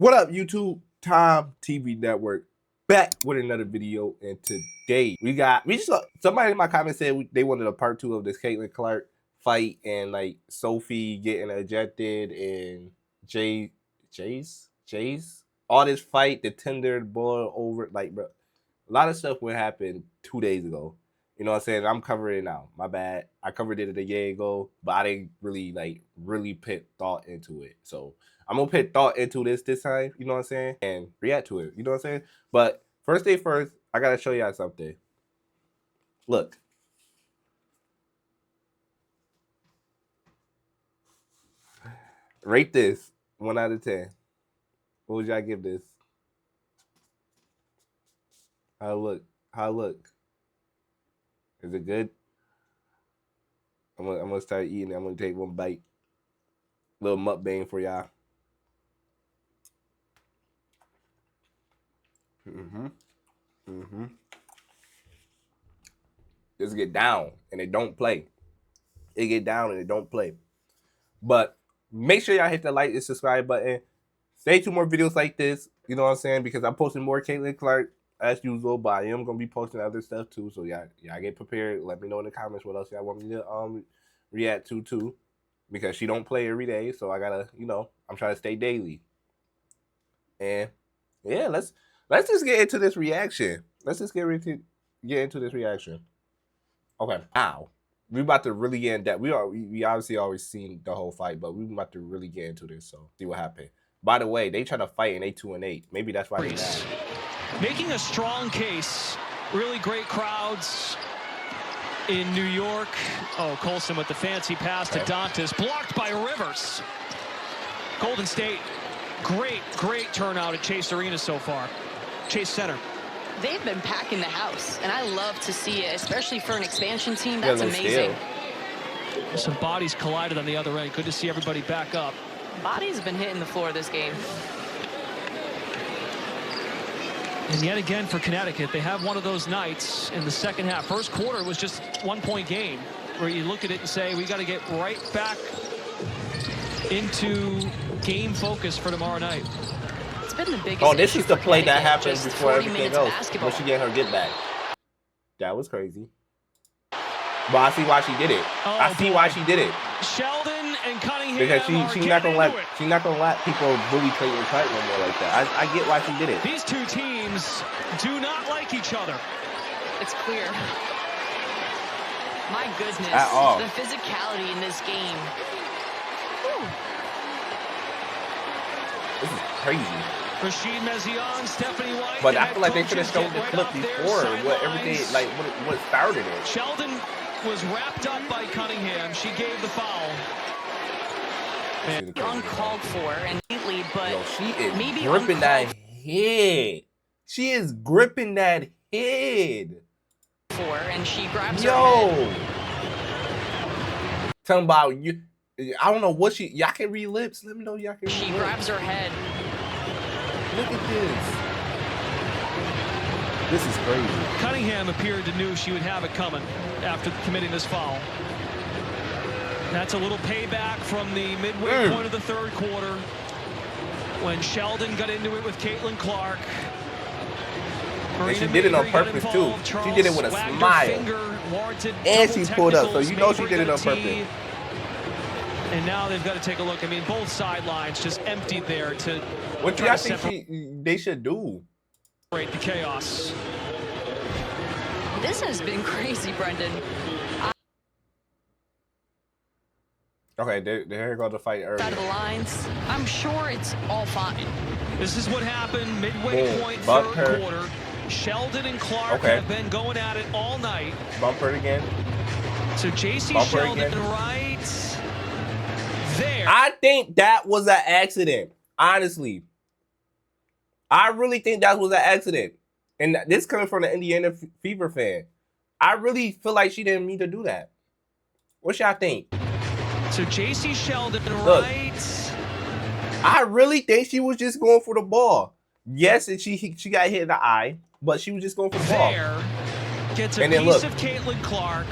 What up, YouTube? Tomtv Network back with another video, and today somebody in my comments said they wanted a part 2 of this Caitlin Clark fight, and like Sophie getting ejected and Jay's all this fight, the tender boil over, like, bro, a lot of stuff would happen 2 days ago. You know what I'm saying? I'm covering it now. My bad. I covered it a year ago, but I didn't really put thought into it. So I'm gonna put thought into this time, you know what I'm saying? And react to it, you know what I'm saying? But first thing first, I gotta show y'all something. Look. Rate this 1 out of 10. What would y'all give this? How it look? How it look? Is it good? I'm gonna start eating it. I'm gonna take one bite. Little mukbang for y'all. Just get down and it don't play. It get down and it don't play. But make sure y'all hit the like and subscribe button. Stay tuned more videos like this. You know what I'm saying? Because I'm posting more Caitlin Clark as usual, but I am gonna be posting other stuff too. So y'all get prepared. Let me know in the comments what else y'all want me to react to too. Because she don't play every day, so I gotta, you know, I'm trying to stay daily. And yeah, let's just get into this reaction. Let's just get into this reaction. Okay, now we about to really get in depth. We obviously always seen the whole fight, but we about to really get into this. So see what happened. By the way, they trying to fight and they 2-8. Maybe that's why they're mad. Making a strong case. Really great crowds in New York. Oh, Colson with the fancy pass to Dantas, blocked by Rivers. Golden State, great turnout at Chase Arena so far. Chase Center. They've been packing the house, and I love to see it, especially for an expansion team. That's amazing. Some bodies collided on the other end. Good to see everybody back up. Bodies have been hitting the floor this game. And yet again for Connecticut, they have one of those nights in the second half. First quarter was just 1-point game, where you look at it and say, we got to get right back into game focus for tomorrow night. It's been the biggest. Oh, this is the play that happened before everything else. When she get her get back. That was crazy. But I see why she did it. I see why she did it. Sheldon and Cunningham, because she's not gonna let people bully Caitlin Clark no more like that. I get why she did it. These two teams do not like each other. It's clear. My goodness, at all. The physicality in this game. Whew. This is crazy. Rashid Mezion, Stephanie White. But I feel like they should have shown the clip before what everything, like what started it. Sheldon was wrapped up by Cunningham. She gave the foul. Uncalled for and neatly, but yo, she is maybe gripping that head. She is gripping that head. And she grabs her head. Talking about you. I don't know what y'all can read lips. Let me know y'all can read lips. She grabs her head. Look at this. This is crazy. Cunningham appeared to know she would have it coming after committing this foul. That's a little payback from the midway point of the third quarter when Sheldon got into it with Caitlin Clark. And she did it on purpose too. She did it with a smile. And she pulled up, so you know she did it on purpose. And now they've got to take a look. I mean, both sidelines just emptied there to. What do y'all think they should do? Break the chaos. This has been crazy, Brendan. Okay, there goes the fight early. Out of the lines. I'm sure it's all fine. This is what happened midway point, third quarter. Sheldon and Clark have been going at it all night. Bump her again. So JC Sheldon right there. I think that was an accident. Honestly. I really think that was an accident. And this coming from an Indiana Fever fan. I really feel like she didn't mean to do that. What y'all think? So JC Sheldon right. I really think she was just going for the ball. Yes, and she got hit in the eye, but she was just going for the ball. There gets a piece of Caitlin Clark.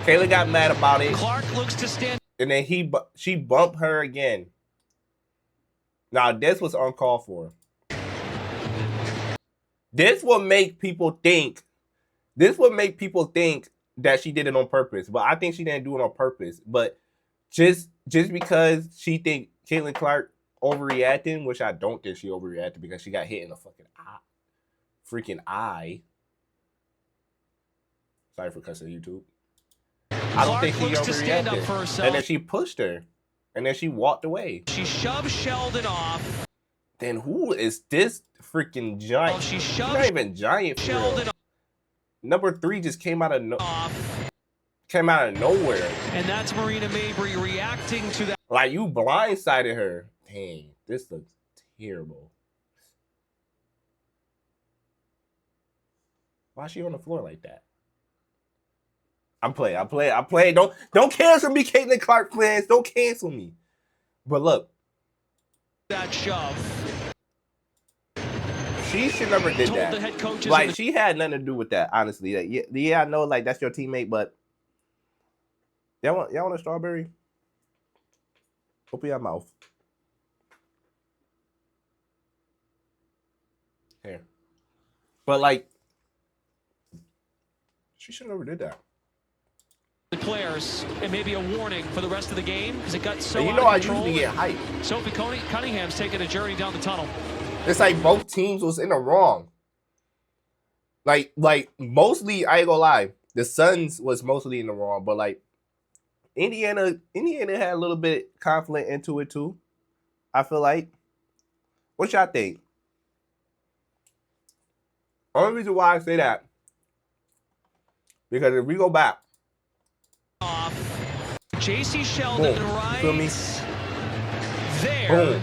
Caitlin got mad about it. Clark looks to stand. And then she bumped her again. Now, this was uncalled for. This will make people think. This would make people think that she did it on purpose. But I think she didn't do it on purpose. But just because she think Caitlin Clark overreacting, which I don't think she overreacted because she got hit in the fucking eye. Freaking eye. Sorry for cussing YouTube. I don't think she overreacted. And then she pushed her. And then she walked away. She shoved Sheldon off. Then who is this freaking giant? She's not even giant for real. Number 3 just came out of nowhere. And that's Marina Mabrey reacting to that. Like, you blindsided her. Dang, this looks terrible. Why is she on the floor like that? I'm playing. Don't cancel me, Caitlin Clark fans. Don't cancel me. But look. That shove. She should never did that. Like, she had nothing to do with that, honestly. Like, yeah, I know, like, that's your teammate, but y'all want a strawberry? Open your mouth. Here. But, like, she should never did that. The players, and maybe a warning for the rest of the game because it got so and you out know, of control. I usually get hyped. Sophie Cunningham's taking a journey down the tunnel. It's like both teams was in the wrong. Like mostly, I ain't gonna lie, the Suns was mostly in the wrong, but like Indiana had a little bit conflict into it too. I feel like. What y'all think? Only reason why I say that, because if we go back, JC Sheldon right there. Boom.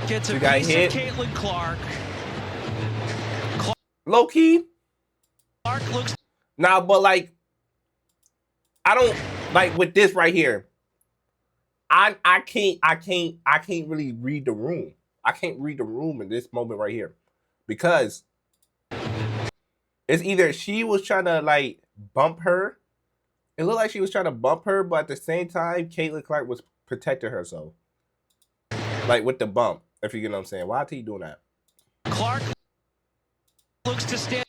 Gets a piece of Caitlin Clark. Low key. Clark looks. Nah, but like, I don't like with this right here. I can't really read the room. I can't read the room in this moment right here, because it's either she was trying to like bump her. It looked like she was trying to bump her, but at the same time, Caitlin Clark was protecting herself, like with the bump. If you get what I'm saying, why is he doing that? Clark looks to stand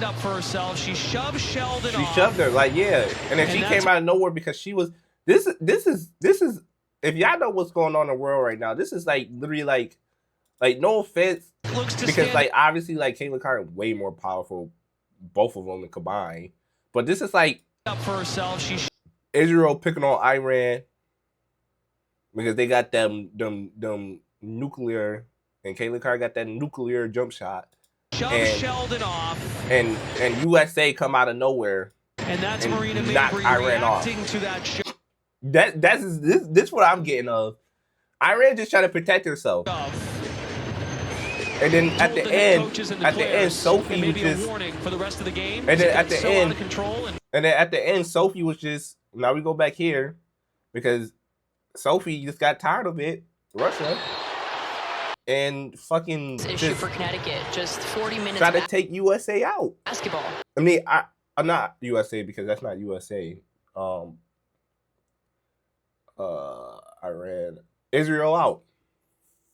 up for herself. She shoved Sheldon off. She shoved her, like, yeah. And then she came out of nowhere because she was. This is. If y'all know what's going on in the world right now, this is like literally like no offense, because like obviously like Caitlin Clark is way more powerful, both of them combined. But this is like up for herself. Israel picking on Iran because they got them nuclear, and Caitlin Clark got that nuclear jump shot. Shove Sheldon off. And USA come out of nowhere. And that's Marina Mabrey reacting to that. This what I'm getting of. Iran just trying to protect herself. And then at the end, Sophie was just. For the rest of the game. And then at the end, and then at the end, Sophie was just. Now we go back here, because Sophie just got tired of it. Russia. And fucking issue for Connecticut. Just 40 minutes. Try to take USA out. Basketball. I mean, I'm not USA because that's not USA. Iran, Israel out.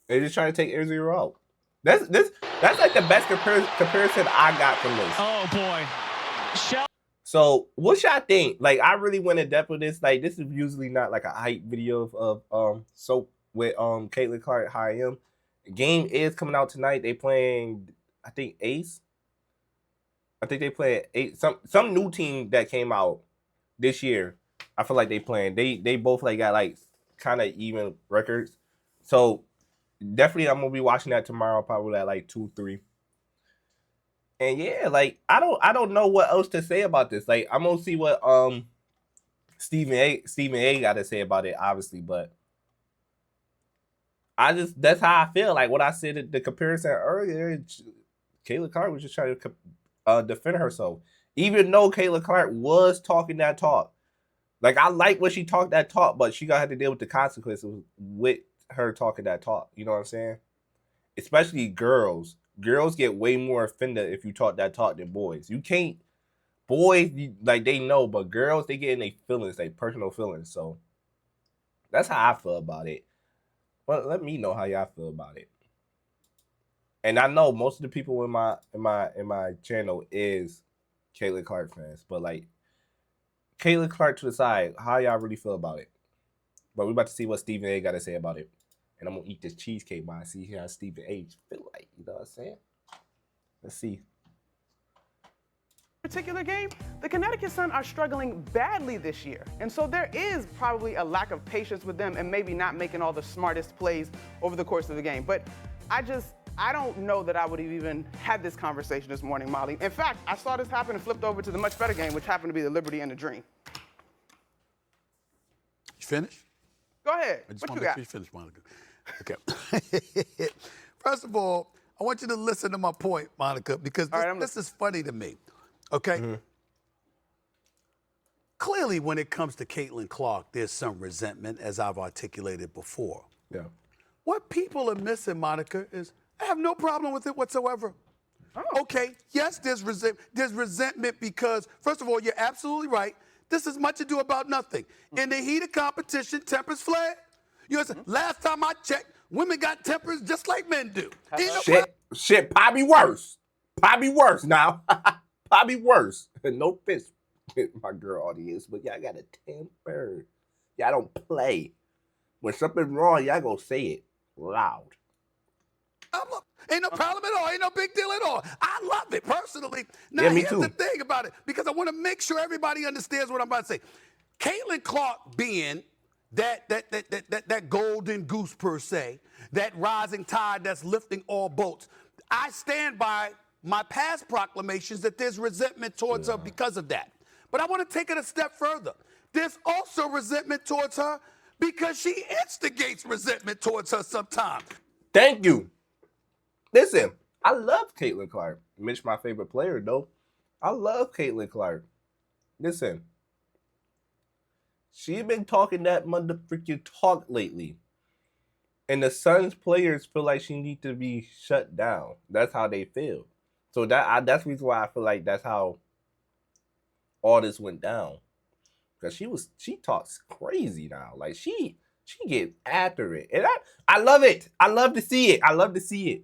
They're just trying to take Israel out. That's like the best comparison I got from this. Oh boy. So what y'all think? Like, I really went in depth with this. Like, this is usually not like a hype video of with Caitlin Clark High-M. The game is coming out tonight. They playing, I think, Ace. I think they play Ace. Some new team that came out this year. I feel like they playing. They both like got like kind of even records. So definitely I'm gonna be watching that tomorrow, probably at like 2-3. And yeah, like I don't know what else to say about this. Like, I'm gonna see what Stephen A got to say about it, obviously, but that's how I feel. Like what I said, the comparison earlier, Caitlin Clark was just trying to defend herself, even though Caitlin Clark was talking that talk. Like, I like when she talked that talk, but she got to deal with the consequences with her talking that talk. You know what I'm saying? Especially girls. Girls get way more offended if you talk that talk than boys. You can't. Boys, like, they know, but girls, they get in their feelings, like personal feelings. So that's how I feel about it. Well, let me know how y'all feel about it. And I know most of the people in my channel is Caitlin Clark fans, but like Caitlin Clark to the side, how y'all really feel about it? But we're about to see what Stephen A got to say about it. And I'm gonna eat this cheesecake while I see how Stephen A feel like. You know what I'm saying? Let's see. Particular game, the Connecticut Sun are struggling badly this year. And so there is probably a lack of patience with them and maybe not making all the smartest plays over the course of the game. But I don't know that I would have even had this conversation this morning, Molly. In fact, I saw this happen and flipped over to the much better game, which happened to be the Liberty and the Dream. You finished? Go ahead. I just What want you to got? make sure you finish, Monica. Okay. First of all, I want you to listen to my point, Monica, because this is funny to me. Okay? Mm-hmm. Clearly, when it comes to Caitlin Clark, there's some resentment, as I've articulated before. Yeah. What people are missing, Monica, is I have no problem with it whatsoever. Oh. Okay, yes, there's resentment because, first of all, you're absolutely right. This is much ado about nothing. In the heat of competition, tempers flare. You know, last time I checked, women got tempers just like men do. Shit, probably worse. Probably worse now. Probably worse. No offense, my girl audience, but y'all got a temper. Y'all don't play. When something's wrong, y'all gonna say it loud. Ain't no problem at all. Ain't no big deal at all. I love it personally. Now, yeah, me here's too. the thing about it, because I want to make sure everybody understands what I'm about to say. Caitlin Clark being that golden goose per se, that rising tide that's lifting all boats. I stand by my past proclamations that there's resentment towards her because of that. But I want to take it a step further. There's also resentment towards her because she instigates resentment towards her sometimes. Thank you. Listen, I love Caitlin Clark. Mitch, my favorite player, though. I love Caitlin Clark. Listen, she been talking that motherfucking talk lately. And the Suns players feel like she needs to be shut down. That's how they feel. So that's the reason why I feel like that's how all this went down. Because she talks crazy now. Like she gets after it. And I love it. I love to see it. I love to see it.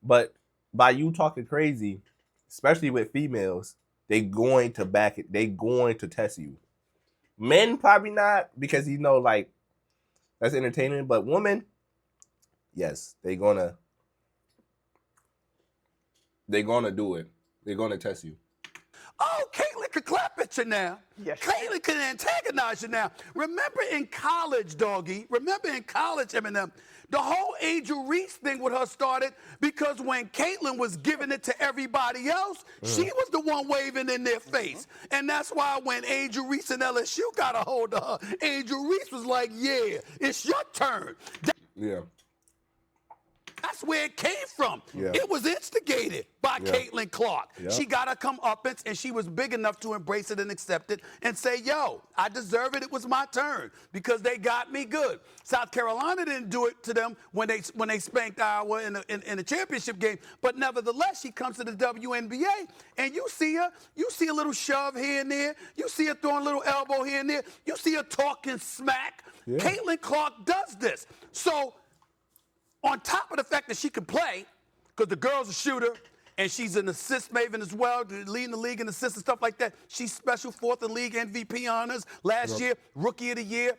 But by you talking crazy, especially with females, they going to back it. They going to test you. Men probably not, because like that's entertaining. But women, yes, they're gonna do it. They're gonna test you. Oh, Caitlin could clap at you now. Yes. Caitlin can antagonize you now. Remember in college, doggy. Remember in college, Eminem. The whole Angel Reese thing with her started because when Caitlin was giving it to everybody else, she was the one waving in their face. And that's why when Angel Reese and LSU got a hold of her, Angel Reese was like, yeah, it's your turn. Yeah. That's where it came from. Yeah. It was instigated by Caitlin Clark. Yeah. She got her comeuppance, and she was big enough to embrace it and accept it and say, yo, I deserve it. It was my turn because they got me good. South Carolina didn't do it to them when they spanked Iowa in the championship game. But nevertheless, she comes to the WNBA, and you see a little shove here and there. You see her throwing a little elbow here and there. You see her talking smack. Yeah. Caitlin Clark does this. So, on top of the fact that she can play, because the girl's a shooter, and she's an assist maven as well, leading the league in assists and stuff like that. She's special, 4th in league MVP honors last year, Rookie of the Year.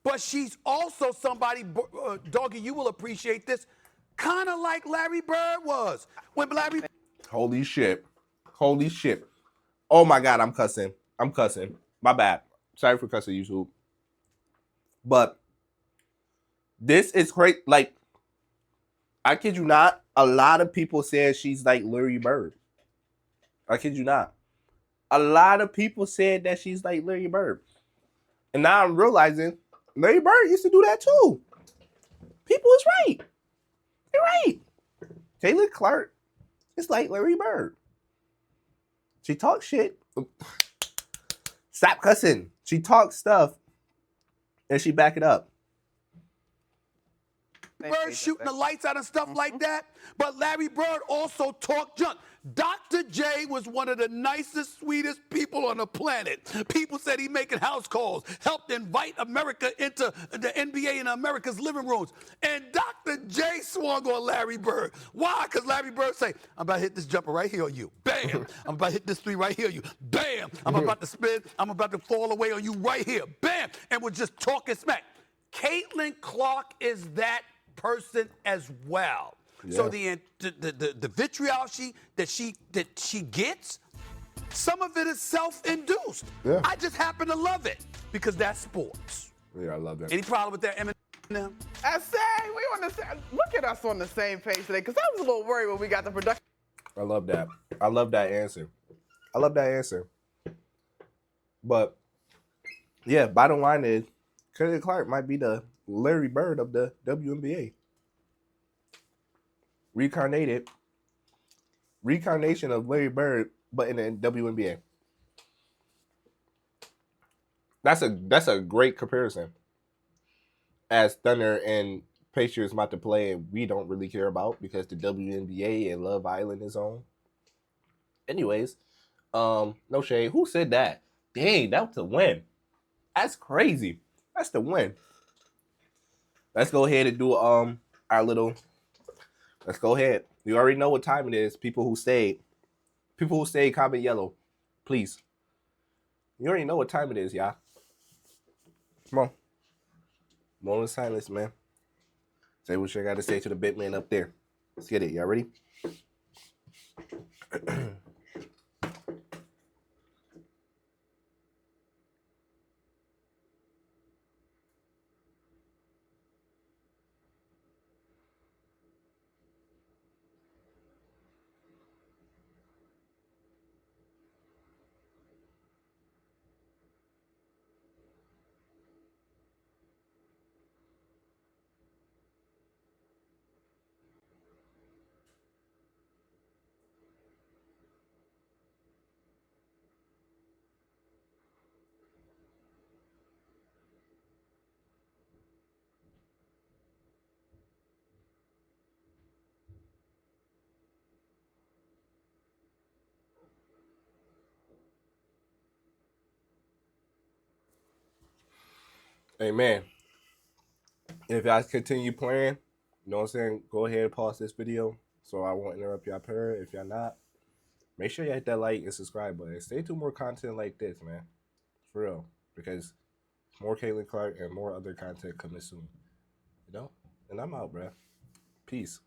But she's also somebody, Doggy, you will appreciate this, kind of like Larry Bird was. When Larry... Holy shit. Holy shit. Oh my God, I'm cussing. My bad. Sorry for cussing, YouTube. But this is great. Like, I kid you not, a lot of people said she's like Larry Bird. I kid you not. A lot of people said that she's like Larry Bird. And now I'm realizing Larry Bird used to do that too. People is right. They're right. Caitlin Clark is like Larry Bird. She talks shit. Stop cussing. She talks stuff and she back it up. Bird shooting the lights out and stuff like that, but Larry Bird also talked junk. Dr. J was one of the nicest, sweetest people on the planet. People said he making house calls, helped invite America into the NBA in America's living rooms. And Dr. J swung on Larry Bird. Why? Because Larry Bird say, I'm about to hit this jumper right here on you. Bam. I'm about to hit this three right here on you. Bam. I'm about to spin. I'm about to fall away on you right here. Bam. And we're just talking smack. Caitlin Clark is that person as well. Yeah. So the vitriol that she gets, some of it is self-induced. Yeah. I just happen to love it because that's sports. Yeah, I love that. Any problem with that, Eminem? I say we on the same. Look at us on the same page today, because I was a little worried when we got the production. I love that. I love that answer. I love that answer. But yeah, bottom line is, Caitlin Clark might be the Larry Bird of the WNBA. Reincarnation of Larry Bird, but in the WNBA. That's a great comparison. As Thunder and Patriots about to play, and we don't really care about because the WNBA and Love Island is on. Anyways, no shade. Who said that? Dang, that was a win. That's crazy. That's the win. Let's go ahead and do our little. Let's go ahead. You already know what time it is. People who stayed, comment yellow, please. You already know what time it is, y'all. Come on. Moment of silence, man. Say what you got to say to the big man up there. Let's get it. Y'all ready? Hey, man. If y'all continue playing, you know what I'm saying, go ahead and pause this video so I won't interrupt y'all prayer. If y'all not, make sure you hit that like and subscribe button. Stay tuned more content like this, man. For real. Because more Caitlin Clark and more other content coming soon. You know? And I'm out, bruh. Peace.